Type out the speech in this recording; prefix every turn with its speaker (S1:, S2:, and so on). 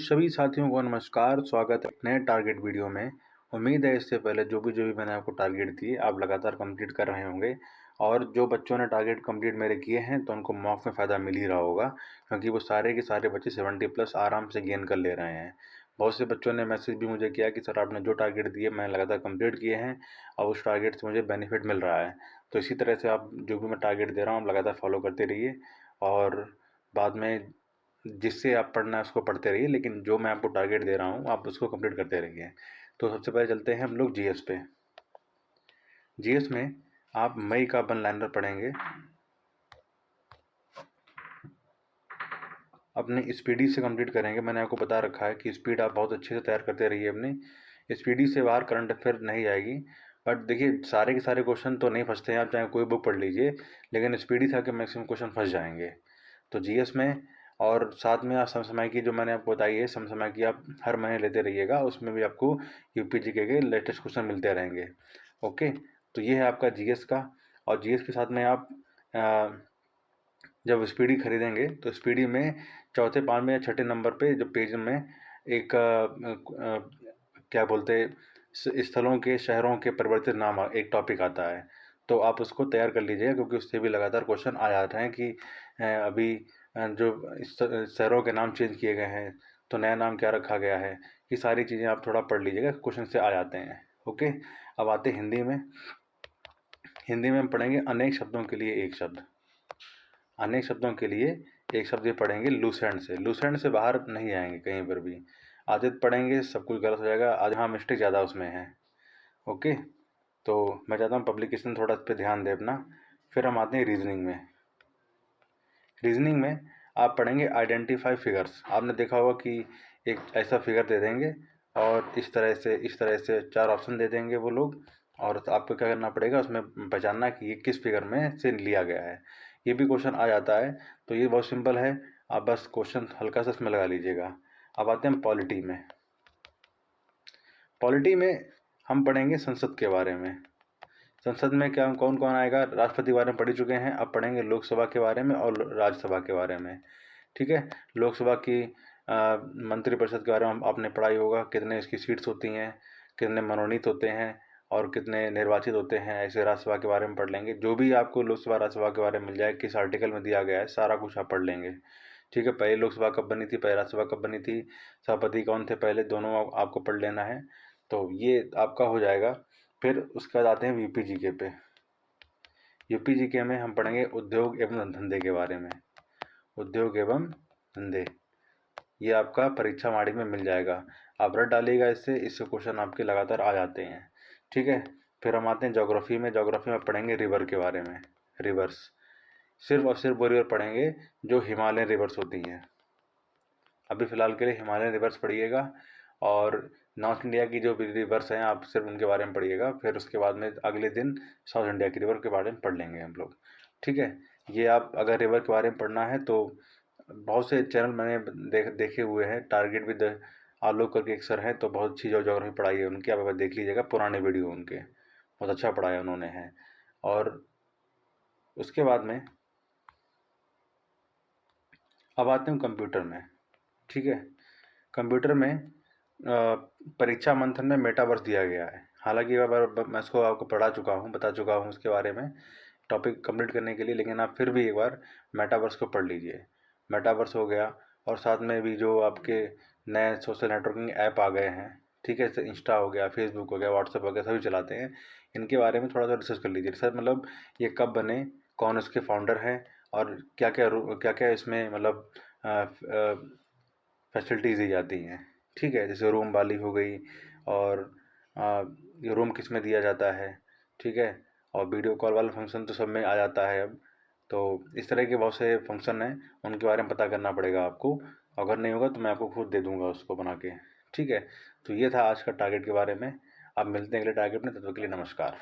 S1: सभी साथियों को नमस्कार, स्वागत है नए टारगेट वीडियो में। उम्मीद है इससे पहले जो भी मैंने आपको टारगेट दिए आप लगातार कंप्लीट कर रहे होंगे और जो बच्चों ने टारगेट कंप्लीट मेरे किए हैं तो उनको मॉक में फ़ायदा मिल ही रहा होगा, क्योंकि वो सारे के सारे बच्चे 70+ आराम से गेन कर ले रहे हैं। बहुत से बच्चों ने मैसेज भी मुझे किया कि सर आपने जो टारगेट दिए मैंने लगातार कंप्लीट किए हैं और उस टारगेट से मुझे बेनिफिट मिल रहा है। तो इसी तरह से आप जो भी मैं टारगेट दे रहा हूँ आप लगातार फॉलो करते रहिए और बाद में जिससे आप पढ़ना है उसको पढ़ते रहिए, लेकिन जो मैं आपको टारगेट दे रहा हूँ आप उसको कंप्लीट करते रहिए। तो सबसे पहले चलते हैं हम लोग जीएस पे। जीएस में आप मई का वन लाइनर पढ़ेंगे। अपने स्पीडी से कंप्लीट करेंगे। मैंने आपको बता रखा है कि स्पीड आप बहुत अच्छे से तैयार करते रहिए। अपनी स्पीडी से बाहर करंट अफेयर नहीं आएगी, बट देखिए सारे के सारे क्वेश्चन तो नहीं फंसते हैं, आप चाहे कोई बुक पढ़ लीजिए, लेकिन स्पीडी से आपके मैक्सिमम क्वेश्चन फंस जाएंगे। तो जीएस में और साथ में आप समसामयिकी जो मैंने आपको बताई है, समसामयिकी आप हर महीने लेते रहिएगा, उसमें भी आपको यूपीजीके के लेटेस्ट क्वेश्चन मिलते रहेंगे। ओके, तो ये है आपका जीएस का। और जीएस के साथ में आप जब स्पीडी खरीदेंगे तो स्पीडी में चौथे पाँचवें या छठे नंबर पे जो पेज में एक क्या बोलते स्थलों के शहरों के परिवर्तित नाम एक टॉपिक आता है, तो आप उसको तैयार कर लीजिएगा, क्योंकि उससे भी लगातार क्वेश्चन आ जाते हैं कि अभी जो शहरों के नाम चेंज किए गए हैं तो नया नाम क्या रखा गया है। ये सारी चीज़ें आप थोड़ा पढ़ लीजिएगा, क्वेश्चन से आ जाते हैं। ओके, अब आते हैं हिंदी में। हिंदी में हम पढ़ेंगे अनेक शब्दों के लिए एक शब्द। अनेक शब्दों के लिए एक शब्द ये पढ़ेंगे लूसेंट से। लूसेंट से बाहर नहीं आएंगे कहीं पर भी। आधे पढ़ेंगे सब कुछ गलत हो जाएगा, आधे हाँ मिस्टेक ज़्यादा उसमें है। ओके, तो मैं चाहता हूँ पब्लिकेशन थोड़ा इस पर ध्यान दे अपना। फिर हम आते हैं रीजनिंग में। रीजनिंग में आप पढ़ेंगे आइडेंटिफाई फिगर्स। आपने देखा होगा कि एक ऐसा फिगर दे देंगे और इस तरह से 4 ऑप्शन दे देंगे वो लोग, और आपको क्या करना पड़ेगा उसमें पहचानना कि ये किस फिगर में से लिया गया है। ये भी क्वेश्चन आ जाता है, तो ये बहुत सिंपल है, आप बस क्वेश्चन हल्का सा इसमें लगा लीजिएगा। अब आते हैं पॉलिटी में। पॉलिटी में हम पढ़ेंगे संसद के बारे में। संसद में क्या कौन कौन आएगा, राष्ट्रपति के बारे में पढ़ चुके हैं, अब पढ़ेंगे लोकसभा के बारे में और राज्यसभा के बारे में। ठीक है, लोकसभा की मंत्रिपरिषद के बारे में आपने पढ़ाई होगा, कितने इसकी सीट्स होती हैं, कितने मनोनीत होते हैं और कितने निर्वाचित होते हैं। ऐसे राज्यसभा के बारे में पढ़ लेंगे। जो भी आपको लोकसभा राज्यसभा के बारे में मिल जाए, किस आर्टिकल में दिया गया है, सारा कुछ आप पढ़ लेंगे। ठीक है, पहले लोकसभा कब बनी थी, पहले राज्यसभा कब बनी थी, सभापति कौन थे पहले, दोनों आपको पढ़ लेना है। तो ये आपका हो जाएगा। फिर उसके बाद आते हैं यूपीजीके पे। यूपीजीके में हम पढ़ेंगे उद्योग एवं धंधे के बारे में। उद्योग एवं धंधे ये आपका परीक्षा वाणी में मिल जाएगा, आप रट डालिएगा इससे क्वेश्चन आपके लगातार आ जाते हैं। ठीक है, फिर हम आते हैं ज्योग्राफी में। ज्योग्राफी में पढ़ेंगे रिवर के बारे में। रिवर्स, सिर्फ और सिर्फ वो रिवर पढ़ेंगे जो हिमालयन रिवर्स होती हैं। अभी फ़िलहाल के लिए हिमालयन रिवर्स पढ़िएगा, और नॉर्थ इंडिया की जो भी रिवर्स हैं आप सिर्फ उनके बारे में पढ़िएगा। फिर उसके बाद में अगले दिन साउथ इंडिया की रिवर के बारे में पढ़ लेंगे हम लोग। ठीक है, ये आप अगर रिवर के बारे में पढ़ना है तो बहुत से चैनल मैंने देखे हुए हैं। टारगेट विद आलोक करके एक सर हैं, तो बहुत अच्छी जो ज्योग्राफी पढ़ाई है उनकी, आप एक बार देख लीजिएगा, पुराने वीडियो उनके बहुत अच्छा पढ़ाया उन्होंने हैं। और उसके बाद में अब आते हैं कंप्यूटर में। ठीक है, कंप्यूटर में परीक्षा मंथन में मेटावर्स दिया गया है। हालांकि एक बार मैं इसको आपको बता चुका हूँ उसके बारे में टॉपिक कंप्लीट करने के लिए, लेकिन आप फिर भी एक बार मेटावर्स को पढ़ लीजिए। मेटावर्स हो गया, और साथ में भी जो आपके नए सोशल नेटवर्किंग ऐप आ गए हैं, ठीक है, जैसे इंस्टा हो गया, फेसबुक हो गया, व्हाट्सएप हो गया, सभी चलाते हैं। इनके बारे में थोड़ा सा रिसर्च कर लीजिए। रिसर्च मतलब ये कब बने, कौन इसके फाउंडर हैं, और क्या क्या इसमें मतलब फैसिलिटीज़ दी जाती हैं। ठीक है, जैसे रूम वाली हो गई, और ये रूम किस में दिया जाता है। ठीक है, और वीडियो कॉल वाला फंक्शन तो सब में आ जाता है अब। तो इस तरह के बहुत से फंक्शन हैं, उनके बारे में पता करना पड़ेगा आपको। अगर नहीं होगा तो मैं आपको खुद दे दूँगा उसको बना के। ठीक है, तो ये था आज का टारगेट के बारे में। अब मिलते हैं अगले टारगेट में, तब तक के लिए नमस्कार।